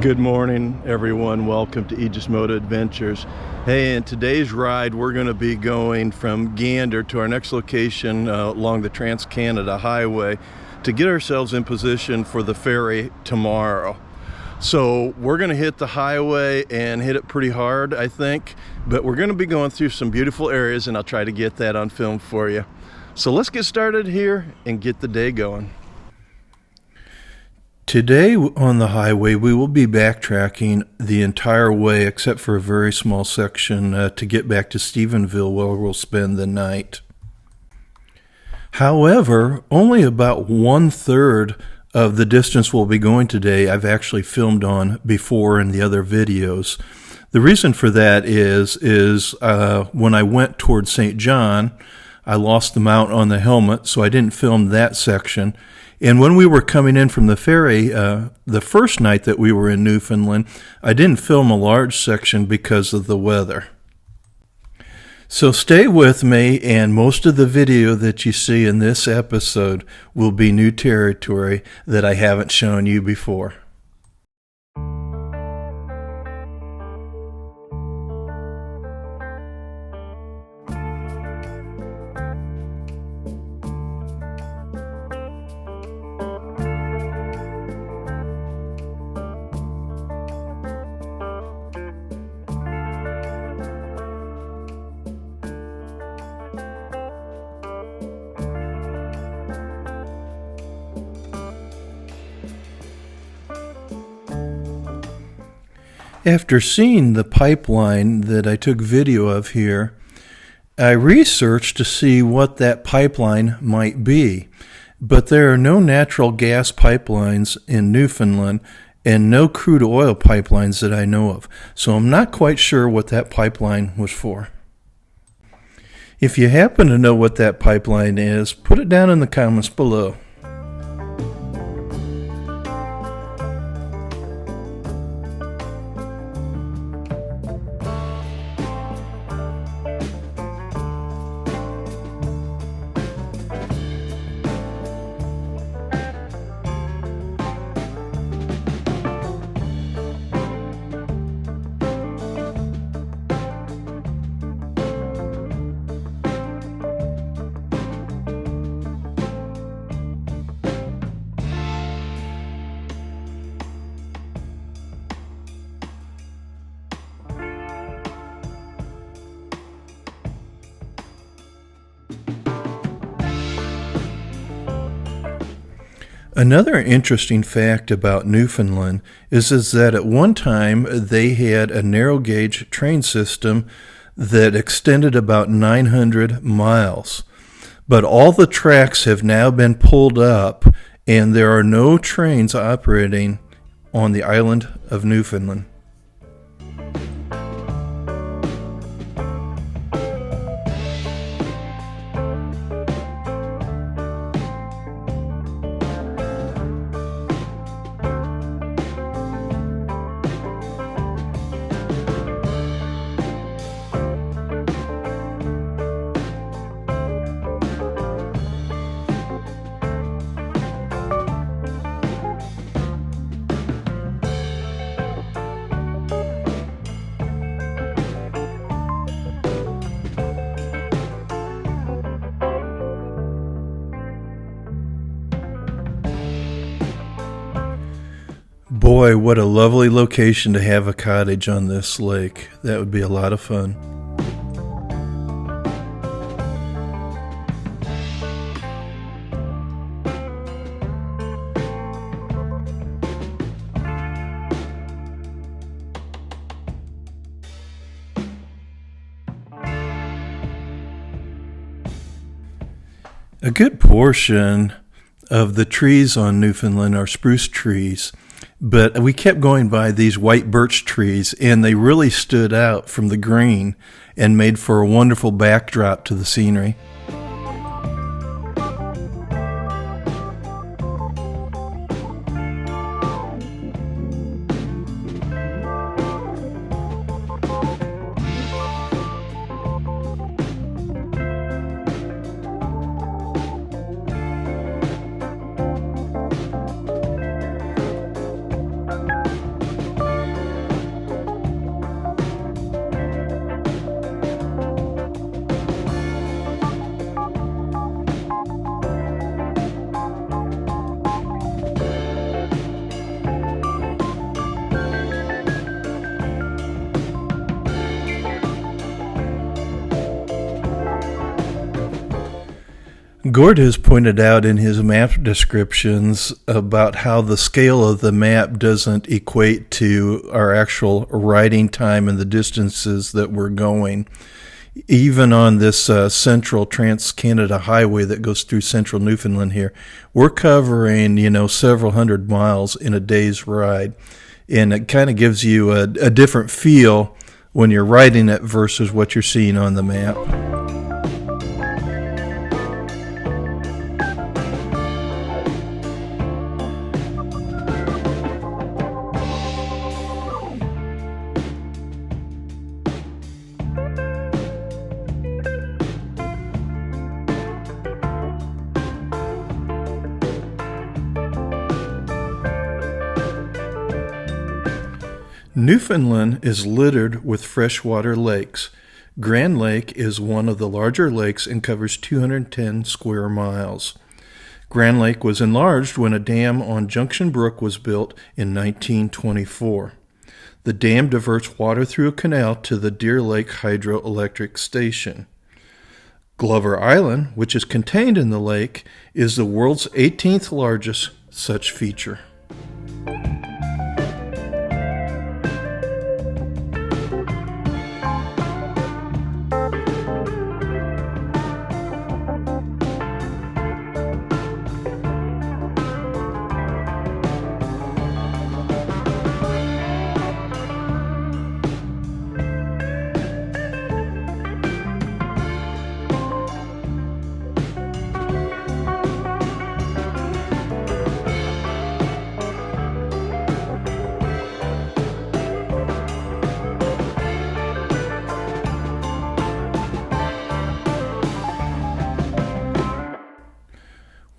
Good morning, everyone. Welcome to Aegis Moto Adventures. Hey, in today's ride, we're going to be going from Gander to our next location along the Trans-Canada Highway to get ourselves in position for the ferry tomorrow. So we're going to hit the highway and hit it pretty hard, I think, but we're going to be going through some beautiful areas, and I'll try to get that on film for you. So let's get started here and get the day going. Today on the highway, we will be backtracking the entire way except for a very small section to get back to Stephenville, where we'll spend the night. However, only about 1/3 of the distance we'll be going today I've actually filmed on before in the other videos. The reason for that is when I went towards St. John, I lost the mount on the helmet, so I didn't film that section. And when we were coming in from the ferry, the first night that we were in Newfoundland, I didn't film a large section because of the weather. So stay with me, and most of the video that you see in this episode will be new territory that I haven't shown you before. After seeing the pipeline that I took video of here, I researched to see what that pipeline might be. But there are no natural gas pipelines in Newfoundland and no crude oil pipelines that I know of. So I'm not quite sure what that pipeline was for. If you happen to know what that pipeline is, put it down in the comments below. Another interesting fact about Newfoundland is that at one time they had a narrow gauge train system that extended about 900 miles. But all the tracks have now been pulled up, and there are no trains operating on the island of Newfoundland. Boy, what a lovely location to have a cottage on this lake. That would be a lot of fun. A good portion of the trees on Newfoundland are spruce trees. But we kept going by these white birch trees, and they really stood out from the green and made for a wonderful backdrop to the scenery. Gord has pointed out in his map descriptions about how the scale of the map doesn't equate to our actual riding time and the distances that we're going. Even on this central Trans-Canada highway that goes through central Newfoundland here, we're covering, several hundred miles in a day's ride. And it kind of gives you a different feel when you're riding it versus what you're seeing on the map. Newfoundland is littered with freshwater lakes. Grand Lake is one of the larger lakes and covers 210 square miles. Grand Lake was enlarged when a dam on Junction Brook was built in 1924. The dam diverts water through a canal to the Deer Lake Hydroelectric Station. Glover Island, which is contained in the lake, is the world's 18th largest such feature.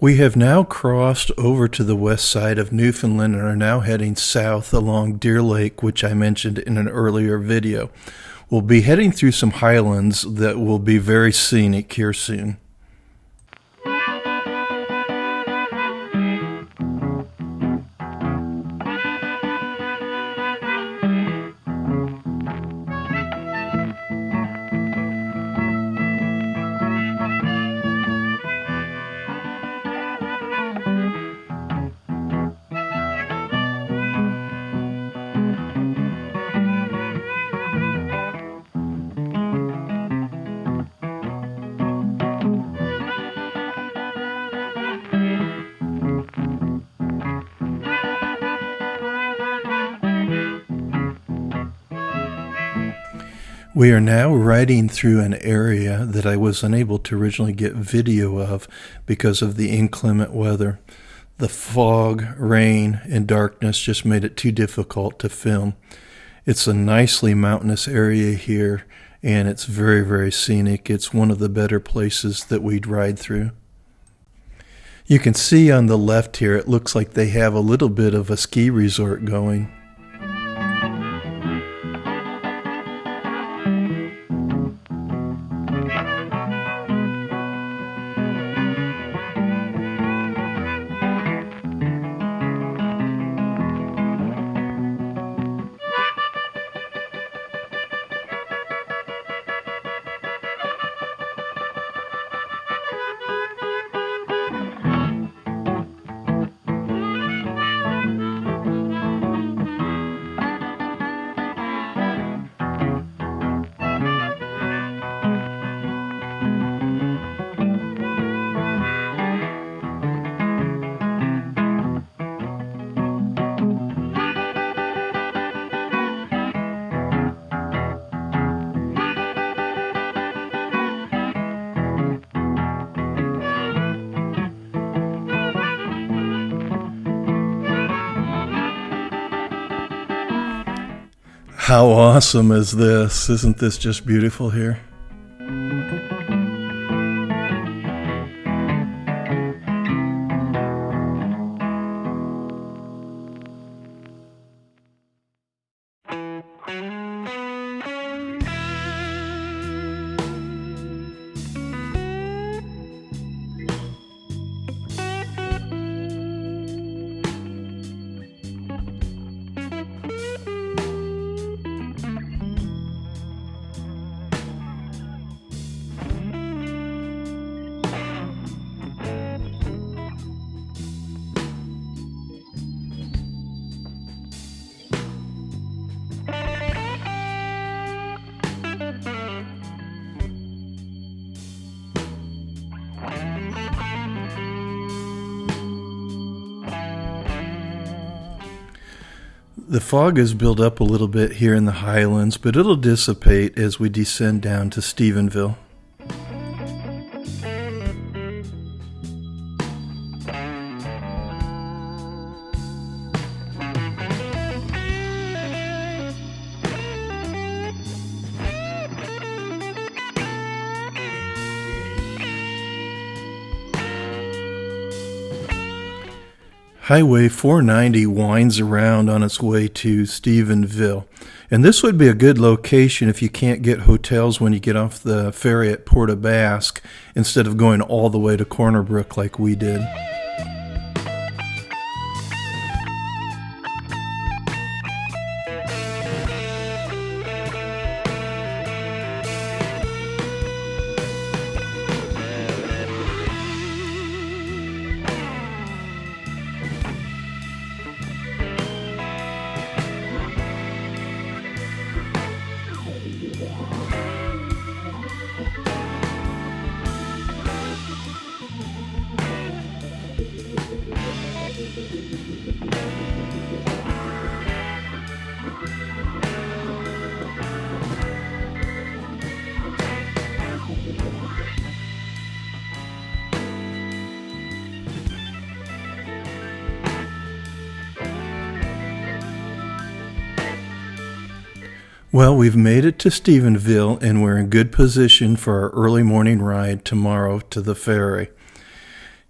We have now crossed over to the west side of Newfoundland and are now heading south along Deer Lake, which I mentioned in an earlier video. We'll be heading through some highlands that will be very scenic here soon. We are now riding through an area that I was unable to originally get video of because of the inclement weather. The fog, rain, and darkness just made it too difficult to film. It's a nicely mountainous area here, and it's very, very scenic. It's one of the better places that we'd ride through. You can see on the left here, it looks like they have a little bit of a ski resort going. How awesome is this? Isn't this just beautiful here? The fog has built up a little bit here in the highlands, but it'll dissipate as we descend down to Stephenville. Highway 490 winds around on its way to Stephenville, and this would be a good location if you can't get hotels when you get off the ferry at Port aux Basques instead of going all the way to Corner Brook like we did. Well, we've made it to Stephenville, and we're in good position for our early morning ride tomorrow to the ferry.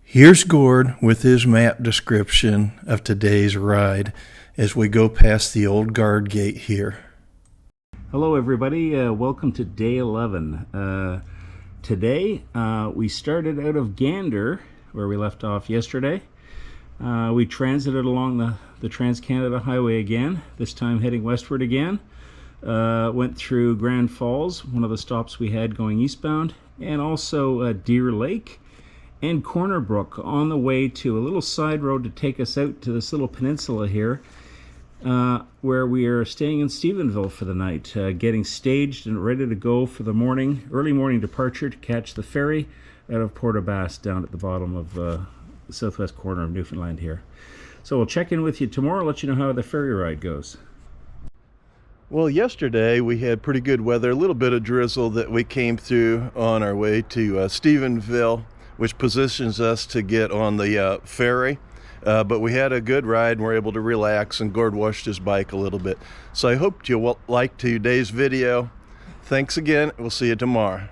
Here's Gord with his map description of today's ride as we go past the old guard gate here. Hello everybody, welcome to day 11. Today we started out of Gander, where we left off yesterday. We transited along the Trans-Canada Highway again, this time heading westward again. Went through Grand Falls, one of the stops we had going eastbound, and also Deer Lake and Corner Brook on the way to a little side road to take us out to this little peninsula here, where we are staying in Stephenville for the night, getting staged and ready to go for the early morning departure to catch the ferry out of Port aux Basques down at the bottom of the southwest corner of Newfoundland here. So we'll check in with you tomorrow, let you know how the ferry ride goes. Well, yesterday we had pretty good weather, a little bit of drizzle that we came through on our way to Stephenville, which positions us to get on the ferry. But we had a good ride and were able to relax, and Gord washed his bike a little bit. So I hope you liked today's video. Thanks again. We'll see you tomorrow.